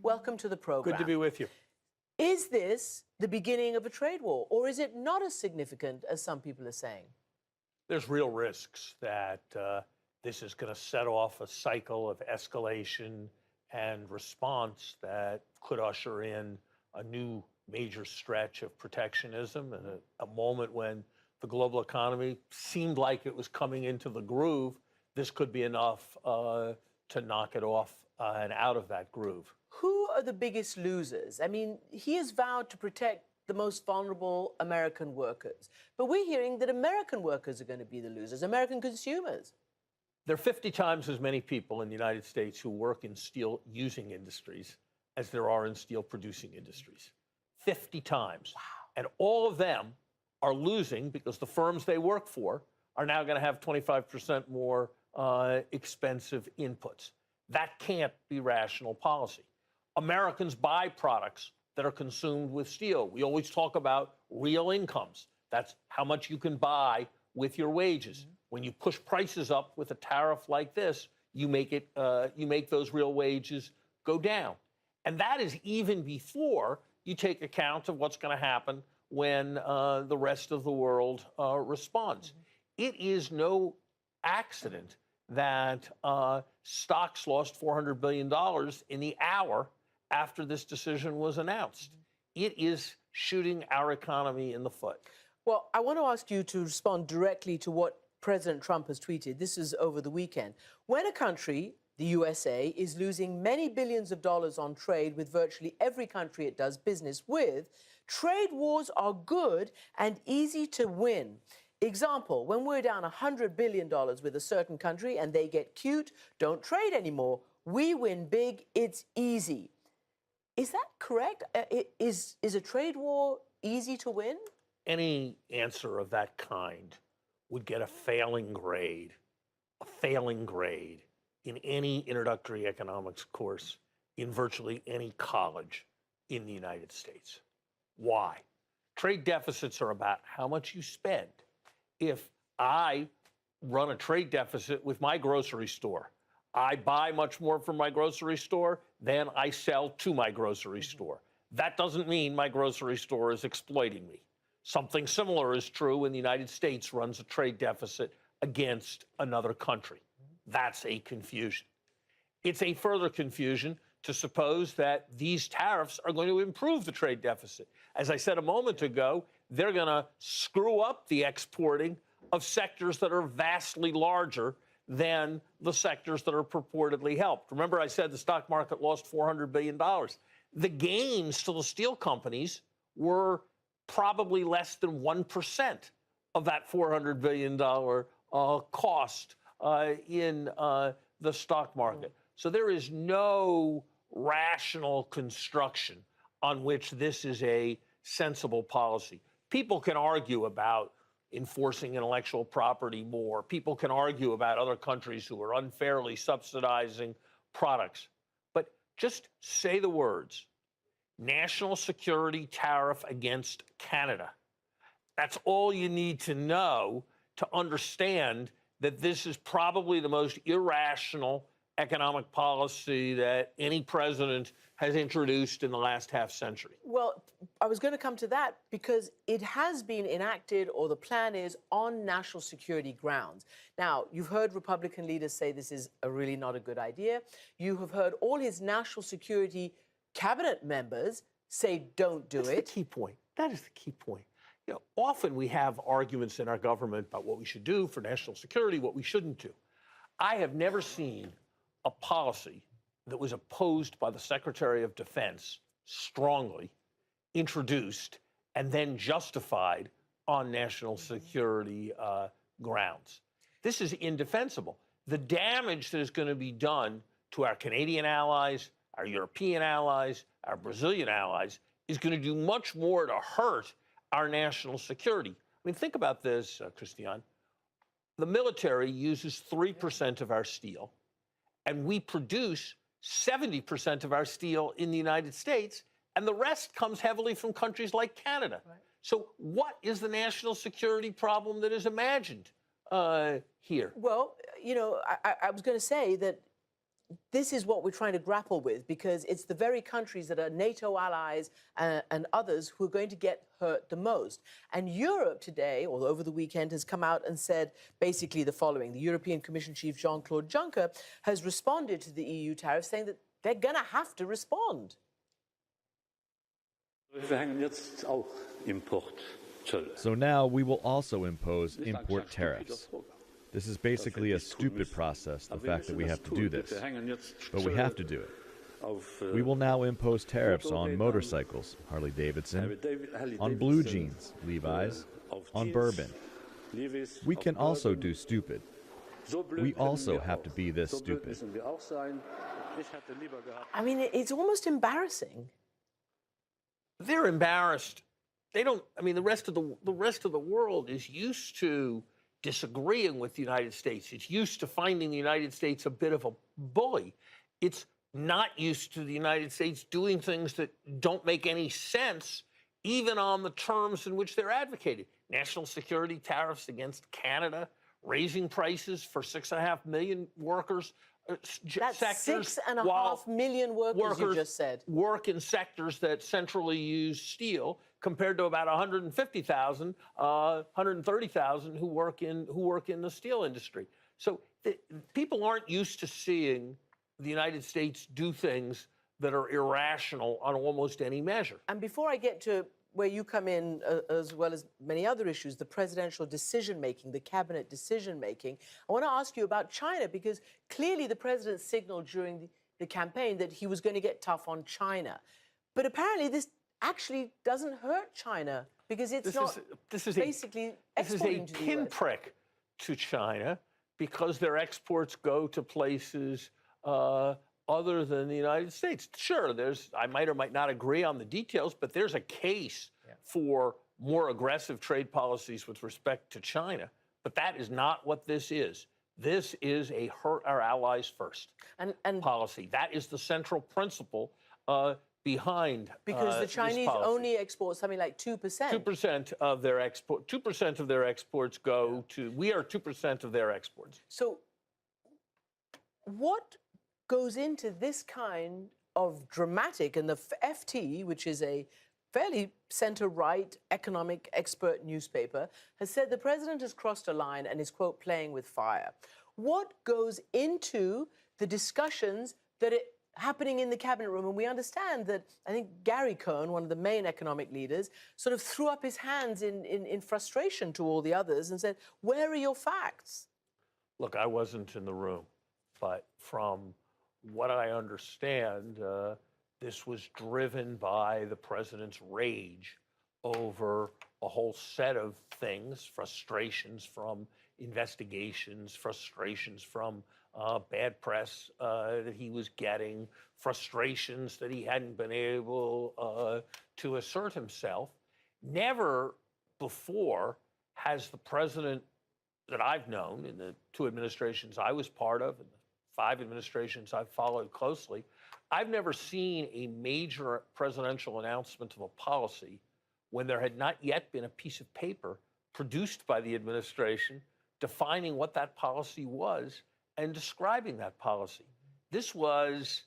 welcome to the program. Good to be with you. Is this the beginning of a trade war, or is it not as significant as some people are saying? There's real risks that this is going to set off a cycle of escalation and response that could usher in a new major stretch of protectionism and a moment when the global economy seemed like it was coming into the groove. This could be enough to knock it off and out of that groove. Who are the biggest losers? I mean, he has vowed to protect the most vulnerable American workers, but we're hearing that American workers are going to be the losers, American consumers. There are 50 times as many people in the United States who work in steel-using industries as there are in steel-producing industries. 50 times. Wow. And all of them are losing because the firms they work for are now going to have 25% more expensive inputs. That can't be rational policy. Americans buy products that are consumed with steel. We always talk about real incomes. That's how much you can buy with your wages. Mm-hmm. When you push prices up with a tariff like this, you make those real wages go down. And that is even before you take account of what's going to happen when the rest of the world responds. Mm-hmm. It is no accident that stocks lost $400 billion in the hour after this decision was announced. Mm-hmm. It is shooting our economy in the foot. Well, I want to ask you to respond directly to what President Trump has tweeted. This is over the weekend. When a country, the USA, is losing many billions of dollars on trade with virtually every country it does business with, trade wars are good and easy to win. Example, when we're down $100 billion with a certain country and they get cute, don't trade anymore. We win big, it's easy. Is that correct? Is a trade war easy to win? Any answer of that kind would get a failing grade in any introductory economics course in virtually any college in the United States. Why? Trade deficits are about how much you spend. If I run a trade deficit with my grocery store, I buy much more from my grocery store than I sell to my grocery store. That doesn't mean my grocery store is exploiting me. Something similar is true when the United States runs a trade deficit against another country. That's a confusion. It's a further confusion to suppose that these tariffs are going to improve the trade deficit. As I said a moment ago, they're going to screw up the exporting of sectors that are vastly larger than the sectors that are purportedly helped. Remember, I said the stock market lost $400 billion. The gains to the steel companies were probably less than 1% of that $400 billion cost in the stock market. So there is no rational construction on which this is a sensible policy. People can argue about enforcing intellectual property more. People can argue about other countries who are unfairly subsidizing products. But just say the words, national security tariff against Canada. That's all you need to know to understand that this is probably the most irrational economic policy that any president has introduced in the last half century. Well, I was going to come to that because it has been enacted, or the plan is, on national security grounds. Now, you've heard Republican leaders say this is really not a good idea. You have heard all his national security cabinet members say don't do it. That's the key point. That is the key point. You know, often we have arguments in our government about what we should do for national security, what we shouldn't do. I have never seen a policy that was opposed by the Secretary of Defense strongly, introduced, and then justified on national security grounds. This is indefensible. The damage that is going to be done to our Canadian allies, our European allies, our Brazilian allies, is going to do much more to hurt our national security. I mean, think about this, Christiane. The military uses 3% of our steel, and we produce 70% of our steel in the United States, and the rest comes heavily from countries like Canada. Right. So what is the national security problem that is imagined here? Well, you know, I was going to say that this is what we're trying to grapple with, because it's the very countries that are NATO allies and others who are going to get hurt the most. And Europe today, or over the weekend, has come out and said basically the following. The European Commission Chief Jean-Claude Juncker has responded to the EU tariffs, saying that they're going to have to respond. So now we will also impose import tariffs. This is basically a stupid process, the fact that we have to do this. But we have to do it. We will now impose tariffs on motorcycles, Harley Davidson, on blue jeans, Levi's, on bourbon. We can also do stupid. We also have to be this stupid. I mean, it's almost embarrassing. They're embarrassed. They don't. I mean, the rest of the world is used to disagreeing with the United States. It's used to finding the United States a bit of a bully. It's not used to the United States doing things that don't make any sense, even on the terms in which they're advocated. National security tariffs against Canada, raising prices for 6.5 million workers. That's 6.5 million workers, you just said. Work in sectors that centrally use steel, compared to about 150,000, 130,000 who work in the steel industry. So people aren't used to seeing the United States do things that are irrational on almost any measure. And before I get to where you come in, as well as many other issues, the presidential decision-making, the cabinet decision-making, I want to ask you about China, because clearly the president signaled during the campaign that he was going to get tough on China. But apparently this actually doesn't hurt China, because it's basically exporting to the US. This is a pinprick to China, because their exports go to places other than the United States. Sure, I might or might not agree on the details, but there's a case for more aggressive trade policies with respect to China. But that is not what this is. This is a hurt our allies first policy. That is the central principle behind because the Chinese only export something like 2%. 2% of their export. 2% of their exports go to. We are 2% of their exports. So, what goes into this kind of dramatic, and the FT, which is a fairly center-right economic expert newspaper, has said the president has crossed a line and is, quote, playing with fire. What goes into the discussions that are happening in the cabinet room? And we understand that, I think Gary Cohn, one of the main economic leaders, sort of threw up his hands in frustration to all the others and said, where are your facts? Look, I wasn't in the room, but from what I understand, this was driven by the president's rage over a whole set of things, frustrations from investigations, frustrations from bad press that he was getting, frustrations that he hadn't been able to assert himself. Never before has the president that I've known in the 2 administrations I was part of, and the 5 administrations I've followed closely, I've never seen a major presidential announcement of a policy when there had not yet been a piece of paper produced by the administration defining what that policy was and describing that policy. This was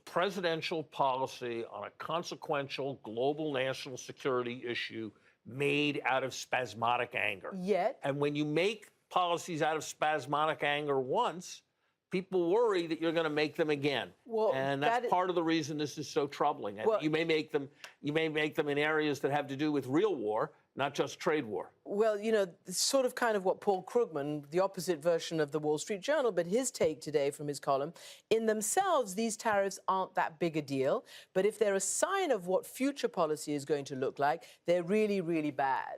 presidential policy on a consequential global national security issue made out of spasmodic anger. And when you make policies out of spasmodic anger once, people worry that you're going to make them again. Well, and that's part of the reason this is so troubling. And you may make them in areas that have to do with real war, not just trade war. Well, you know, it's sort of kind of what Paul Krugman, the opposite version of the Wall Street Journal, but his take today from his column, in themselves, these tariffs aren't that big a deal, but if they're a sign of what future policy is going to look like, they're really, really bad.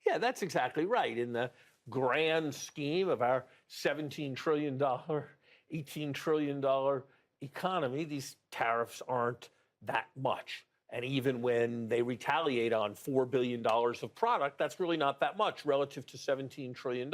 Yeah, that's exactly right. In the grand scheme of our $17 trillion, $18 trillion economy, these tariffs aren't that much. And even when they retaliate on $4 billion of product, that's really not that much relative to $17 trillion.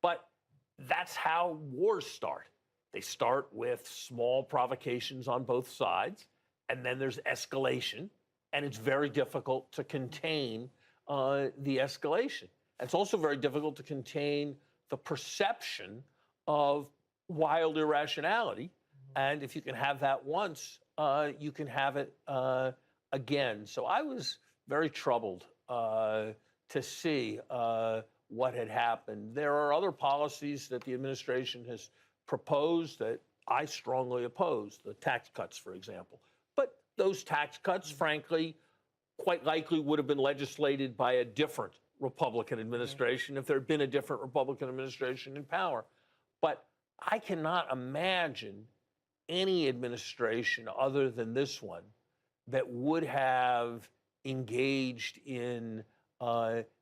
But that's how wars start. They start with small provocations on both sides, and then there's escalation, and it's very difficult to contain the escalation. It's also very difficult to contain the perception of wild irrationality. And if you can have that once, you can have it again. So I was very troubled to see what had happened. There are other policies that the administration has proposed that I strongly oppose, the tax cuts, for example. But those tax cuts, frankly, quite likely would have been legislated by a different Republican administration if there had been a different Republican administration in power. But I cannot imagine any administration other than this one that would have engaged in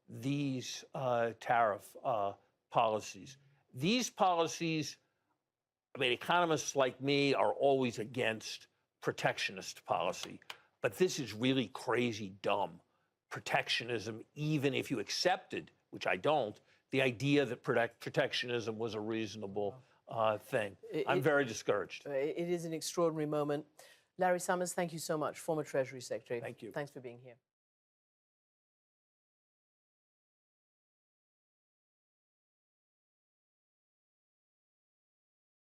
these tariff policies. These policies, I mean, economists like me are always against protectionist policy, but this is really crazy dumb. Protectionism, even if you accepted, which I don't, the idea that protectionism was a reasonable thing. I'm very discouraged. It is an extraordinary moment. Larry Summers, thank you so much, former Treasury Secretary. Thank you. Thanks for being here.